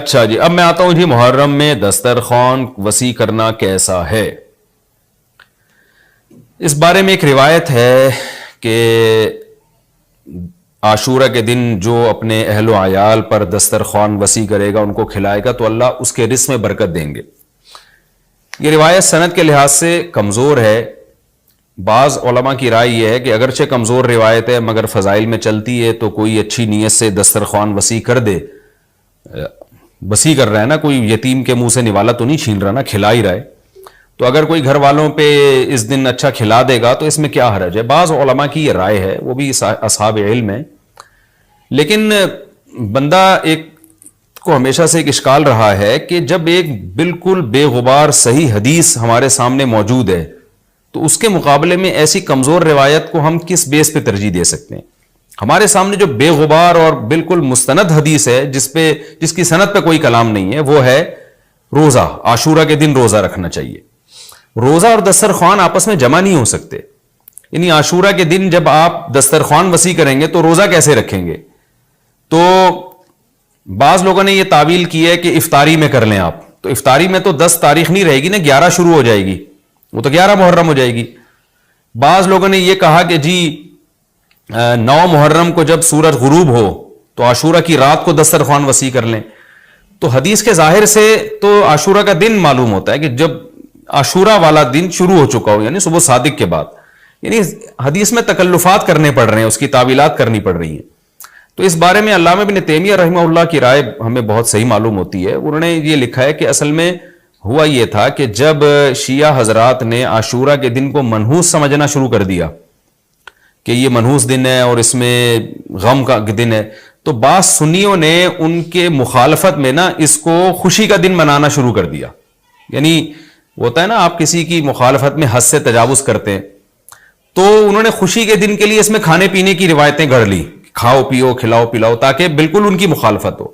اچھا جی، اب میں آتا ہوں جی محرم میں دسترخوان وسیع کرنا کیسا ہے. اس بارے میں ایک روایت ہے کہ عاشورہ کے دن جو اپنے اہل و عیال پر دسترخوان وسیع کرے گا، ان کو کھلائے گا، تو اللہ اس کے رزق میں برکت دیں گے. یہ روایت سند کے لحاظ سے کمزور ہے. بعض علماء کی رائے یہ ہے کہ اگرچہ کمزور روایت ہے مگر فضائل میں چلتی ہے، تو کوئی اچھی نیت سے دسترخوان وسیع کر دے. وسیع کر رہا ہے نا، کوئی یتیم کے منہ سے نوالا تو نہیں چھین رہا نا، کھلا ہی رہا ہے. تو اگر کوئی گھر والوں پہ اس دن اچھا کھلا دے گا تو اس میں کیا حرج ہے. بعض علماء کی یہ رائے ہے، وہ بھی اصحاب علم ہے. لیکن بندہ ایک کو ہمیشہ سے ایک اشکال رہا ہے کہ جب ایک بالکل بے غبار صحیح حدیث ہمارے سامنے موجود ہے تو اس کے مقابلے میں ایسی کمزور روایت کو ہم کس بیس پہ ترجیح دے سکتے ہیں. ہمارے سامنے جو بے غبار اور بالکل مستند حدیث ہے، جس کی سند پہ کوئی کلام نہیں ہے، وہ ہے روزہ. عاشورہ کے دن روزہ رکھنا چاہیے. روزہ اور دسترخوان آپس میں جمع نہیں ہو سکتے. یعنی عاشورہ کے دن جب آپ دسترخوان وسیع کریں گے تو روزہ کیسے رکھیں گے؟ تو بعض لوگوں نے یہ تعویل کی ہے کہ افطاری میں کر لیں آپ. تو افطاری میں تو 10 تاریخ نہیں رہے گی نا، 11 شروع ہو جائے گی، وہ تو 11 محرم ہو جائے گی. بعض لوگوں نے یہ کہا کہ جی 9 محرم کو جب سورج غروب ہو تو عاشورہ کی رات کو دسترخوان وسیع کر لیں. تو حدیث کے ظاہر سے تو عاشورہ کا دن معلوم ہوتا ہے کہ جب عاشورہ والا دن شروع ہو چکا ہو، یعنی صبح صادق کے بعد. یعنی حدیث میں تکلفات کرنے پڑ رہے ہیں، اس کی تعویلات کرنی پڑ رہی ہیں. تو اس بارے میں علامہ ابن تیمیہ رحمہ اللہ کی رائے ہمیں بہت صحیح معلوم ہوتی ہے. انہوں نے یہ لکھا ہے کہ اصل میں ہوا یہ تھا کہ جب شیعہ حضرات نے عاشورہ کے دن کو منحوس سمجھنا شروع کر دیا کہ یہ منحوس دن ہے اور اس میں غم کا دن ہے، تو بعض سنیوں نے ان کے مخالفت میں نا اس کو خوشی کا دن منانا شروع کر دیا. یعنی ہوتا ہے نا، آپ کسی کی مخالفت میں حد سے تجاوز کرتے ہیں، تو انہوں نے خوشی کے دن کے لیے اس میں کھانے پینے کی روایتیں گڑھ لی، کھاؤ پیو کھلاؤ پلاؤ، تاکہ بالکل ان کی مخالفت ہو.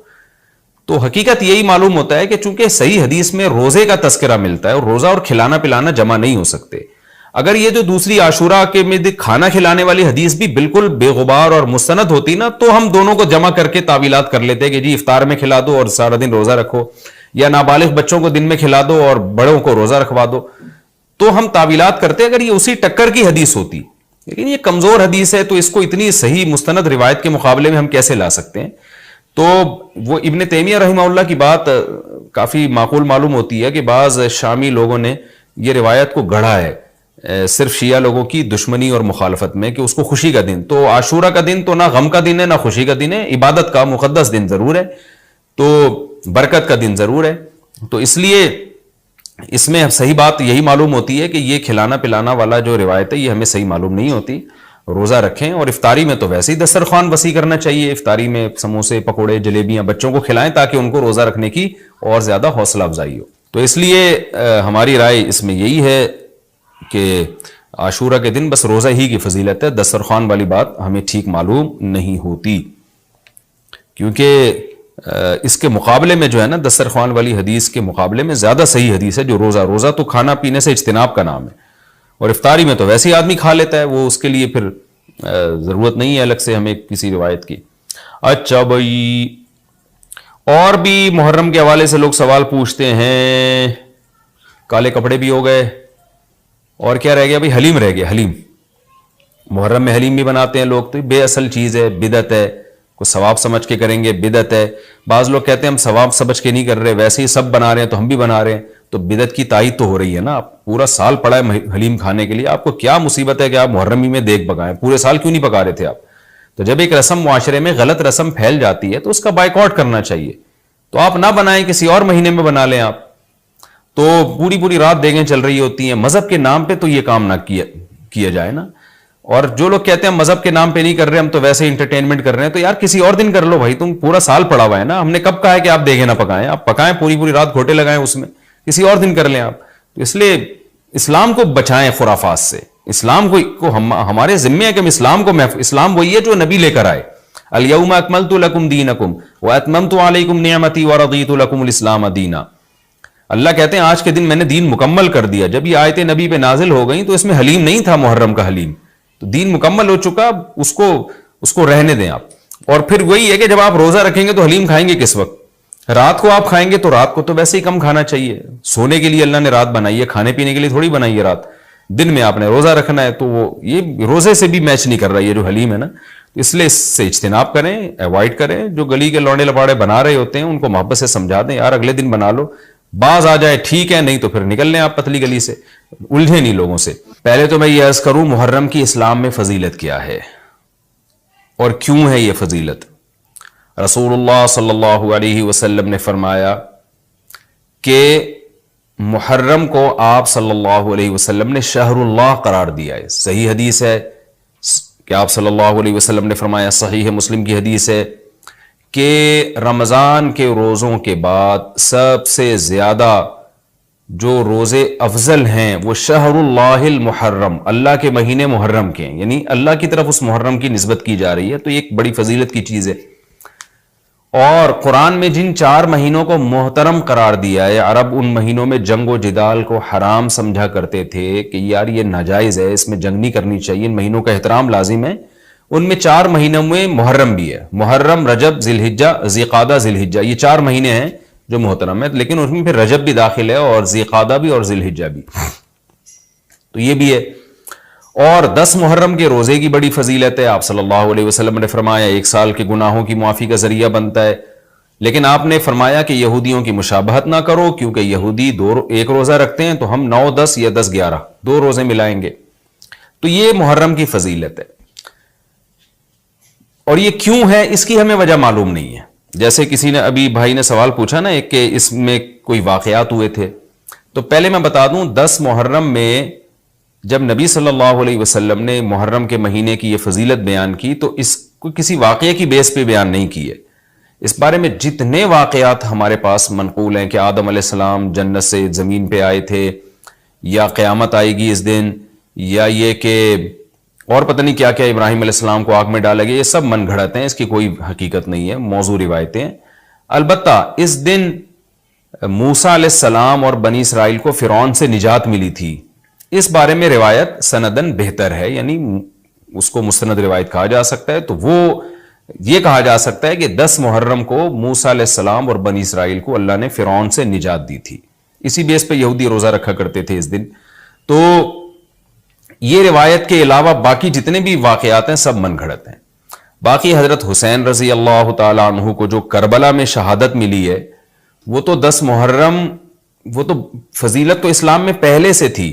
تو حقیقت یہی معلوم ہوتا ہے کہ چونکہ صحیح حدیث میں روزے کا تذکرہ ملتا ہے اور روزہ اور کھلانا پلانا جمع نہیں ہو سکتے. اگر یہ جو دوسری عاشورہ کے میں کھانا کھلانے والی حدیث بھی بالکل بے غبار اور مستند ہوتی نا، تو ہم دونوں کو جمع کر کے تعویلات کر لیتے کہ جی افطار میں کھلا دو اور سارا دن روزہ رکھو، یا نابالغ بچوں کو دن میں کھلا دو اور بڑوں کو روزہ رکھوا دو. تو ہم تعویلات کرتے اگر یہ اسی ٹکر کی حدیث ہوتی. لیکن یہ کمزور حدیث ہے، تو اس کو اتنی صحیح مستند روایت کے مقابلے میں ہم کیسے لا سکتے ہیں؟ تو وہ ابن تیمیہ رحمہ اللہ کی بات کافی معقول معلوم ہوتی ہے کہ بعض شامی لوگوں نے یہ روایت کو گڑھا ہے صرف شیعہ لوگوں کی دشمنی اور مخالفت میں، کہ اس کو خوشی کا دن. تو عاشورہ کا دن تو نہ غم کا دن ہے نہ خوشی کا دن ہے، عبادت کا مقدس دن ضرور ہے، تو برکت کا دن ضرور ہے. تو اس لیے اس میں صحیح بات یہی معلوم ہوتی ہے کہ یہ کھلانا پلانا والا جو روایت ہے یہ ہمیں صحیح معلوم نہیں ہوتی. روزہ رکھیں، اور افطاری میں تو ویسے ہی دسترخوان وسیع کرنا چاہیے. افطاری میں سموسے پکوڑے جلیبیاں بچوں کو کھلائیں تاکہ ان کو روزہ رکھنے کی اور زیادہ حوصلہ افزائی ہو. تو اس لیے ہماری رائے اس میں یہی ہے کہ عاشورہ کے دن بس روزہ ہی کی فضیلت ہے، دسترخوان والی بات ہمیں ٹھیک معلوم نہیں ہوتی. کیونکہ اس کے مقابلے میں جو ہے نا، دسترخوان والی حدیث کے مقابلے میں زیادہ صحیح حدیث ہے جو روزہ تو کھانا پینے سے اجتناب کا نام ہے، اور افطاری میں تو ویسے ہی آدمی کھا لیتا ہے، وہ اس کے لیے پھر ضرورت نہیں ہے الگ سے ہمیں کسی روایت کی. اچھا بھائی، اور بھی محرم کے حوالے سے لوگ سوال پوچھتے ہیں. کالے کپڑے بھی ہو گئے، اور کیا رہ گیا بھائی؟ حلیم رہ گیا. حلیم محرم میں حلیم بھی بناتے ہیں لوگ، تو بے اصل چیز ہے، بدعت ہے. کوئی ثواب سمجھ کے کریں گے بدعت ہے. بعض لوگ کہتے ہیں ہم ثواب سمجھ کے نہیں کر رہے، ویسے ہی سب بنا رہے ہیں تو ہم بھی بنا رہے ہیں. تو بدعت کی تائید تو ہو رہی ہے نا. آپ پورا سال پڑا ہے حلیم کھانے کے لیے، آپ کو کیا مصیبت ہے کہ آپ محرم ہی میں دیگ پکائیں؟ پورے سال کیوں نہیں پکا رہے تھے آپ؟ تو جب ایک رسم معاشرے میں غلط رسم پھیل جاتی ہے تو اس کا بائیکاٹ کرنا چاہیے. تو آپ نہ بنائیں، کسی اور مہینے میں بنا لیں آپ. تو پوری رات دیگیں چل رہی ہوتی ہیں. مذہب کے نام پہ تو یہ کام نہ کیا جائے نا. اور جو لوگ کہتے ہیں مذہب کے نام پہ نہیں کر رہے، ہم تو ویسے انٹرٹینمنٹ کر رہے ہیں، تو یار کسی اور دن کر لو بھائی. تم پورا سال پڑا ہوا ہے نا. ہم نے کب کہا ہے کہ آپ دیگیں نہ پکائیں؟ آپ پکائیں، پوری رات گھوٹے لگائیں اس میں، کسی اور دن کر لیں آپ. تو اس لیے اسلام کو بچائیں خرافات سے. اسلام کو ہمارے ذمے ہے کہ ہم اسلام وہی ہے جو نبی لے کر آئے. الیوم اکملت لکم دینکم واتممت علیکم نعمتی ورضیت لکم الاسلام دینا. اللہ کہتے ہیں آج کے دن میں نے دین مکمل کر دیا. جب یہ آیتیں نبی پہ نازل ہو گئیں تو اس میں حلیم نہیں تھا، محرم کا حلیم. تو دین مکمل ہو چکا، اس کو رہنے دیں آپ. اور پھر وہی ہے کہ جب آپ روزہ رکھیں گے تو حلیم کھائیں گے کس وقت؟ رات کو آپ کھائیں گے تو رات کو تو ویسے ہی کم کھانا چاہیے. سونے کے لیے اللہ نے رات بنائی ہے, کھانے پینے کے لیے تھوڑی بنائی ہے رات. دن میں آپ نے روزہ رکھنا ہے, تو وہ یہ روزے سے بھی میچ نہیں کر رہا یہ جو حلیم ہے نا, اس لیے اس سے اجتناب کریں, ایوائڈ کریں. جو گلی کے لونڈے لپاڑے بنا رہے ہوتے ہیں ان کو محبت سے سمجھا دیں, یار اگلے دن بنا لو, باز آ جائے ٹھیک ہے, نہیں تو پھر نکل لیں آپ پتلی گلی سے, الجھے نہیں لوگوں سے. پہلے تو میں یہ عرض کروں محرم کی اسلام میں فضیلت کیا ہے اور کیوں ہے یہ فضیلت. رسول اللہ صلی اللہ علیہ وسلم نے فرمایا کہ محرم کو آپ صلی اللہ علیہ وسلم نے شہر اللہ قرار دیا ہے. صحیح حدیث ہے کہ آپ صلی اللہ علیہ وسلم نے فرمایا, صحیح مسلم کی حدیث ہے کہ رمضان کے روزوں کے بعد سب سے زیادہ جو روزے افضل ہیں وہ شہر اللہ المحرم, اللہ کے مہینے محرم کے ہیں, یعنی اللہ کی طرف اس محرم کی نسبت کی جا رہی ہے. تو یہ ایک بڑی فضیلت کی چیز ہے. اور قرآن میں جن 4 مہینوں کو محترم قرار دیا ہے, عرب ان مہینوں میں جنگ و جدال کو حرام سمجھا کرتے تھے کہ یار یہ ناجائز ہے, اس میں جنگ نہیں کرنی چاہیے, ان مہینوں کا احترام لازم ہے. ان میں 4 مہینوں میں محرم بھی ہے, محرم, رجب, ذی الحجہ, ذی قعدہ, ذی الحجہ, یہ 4 مہینے ہیں جو محترم ہے. لیکن اس میں پھر رجب بھی داخل ہے اور ذی قعدہ بھی اور ذی الحجہ بھی, تو یہ بھی ہے. اور 10 محرم کے روزے کی بڑی فضیلت ہے. آپ صلی اللہ علیہ وسلم نے فرمایا 1 سال کے گناہوں کی معافی کا ذریعہ بنتا ہے. لیکن آپ نے فرمایا کہ یہودیوں کی مشابہت نہ کرو, کیونکہ یہودی 1 روزہ رکھتے ہیں تو ہم 9, 10 یا 10, 11 2 روزے ملائیں گے. تو یہ محرم کی فضیلت ہے. اور یہ کیوں ہے اس کی ہمیں وجہ معلوم نہیں ہے. جیسے کسی نے ابھی بھائی نے سوال پوچھا نا کہ اس میں کوئی واقعات ہوئے تھے, تو پہلے میں بتا دوں 10 محرم میں جب نبی صلی اللہ علیہ وسلم نے محرم کے مہینے کی یہ فضیلت بیان کی تو اس کو کسی واقعے کی بیس پہ بیان نہیں کی ہے. اس بارے میں جتنے واقعات ہمارے پاس منقول ہیں کہ آدم علیہ السلام جنت سے زمین پہ آئے تھے, یا قیامت آئے گی اس دن, یا یہ کہ اور پتہ نہیں کیا کیا, ابراہیم علیہ السلام کو آگ میں ڈالا گیا, یہ سب من گھڑت ہیں, اس کی کوئی حقیقت نہیں ہے, موضوع روایتیں ہیں. البتہ اس دن موسیٰ علیہ السلام اور بنی اسرائیل کو فرعون سے نجات ملی تھی, اس بارے میں روایت سندن بہتر ہے, یعنی اس کو مستند روایت کہا جا سکتا ہے. تو وہ یہ کہا جا سکتا ہے کہ 10 محرم کو موسیٰ علیہ السلام اور بنی اسرائیل کو اللہ نے فرعون سے نجات دی تھی. اسی بیس پہ یہودی روزہ رکھا کرتے تھے اس دن. تو یہ روایت کے علاوہ باقی جتنے بھی واقعات ہیں سب من گھڑت ہیں. باقی حضرت حسین رضی اللہ تعالی عنہ کو جو کربلا میں شہادت ملی ہے, وہ تو 10 محرم, وہ تو فضیلت تو اسلام میں پہلے سے تھی.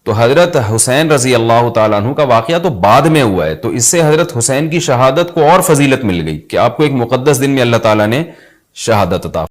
تو حضرت حسین رضی اللہ تعالیٰ عنہ کا واقعہ تو بعد میں ہوا ہے, تو اس سے حضرت حسین کی شہادت کو اور فضیلت مل گئی کہ آپ کو ایک مقدس دن میں اللہ تعالیٰ نے شہادت عطا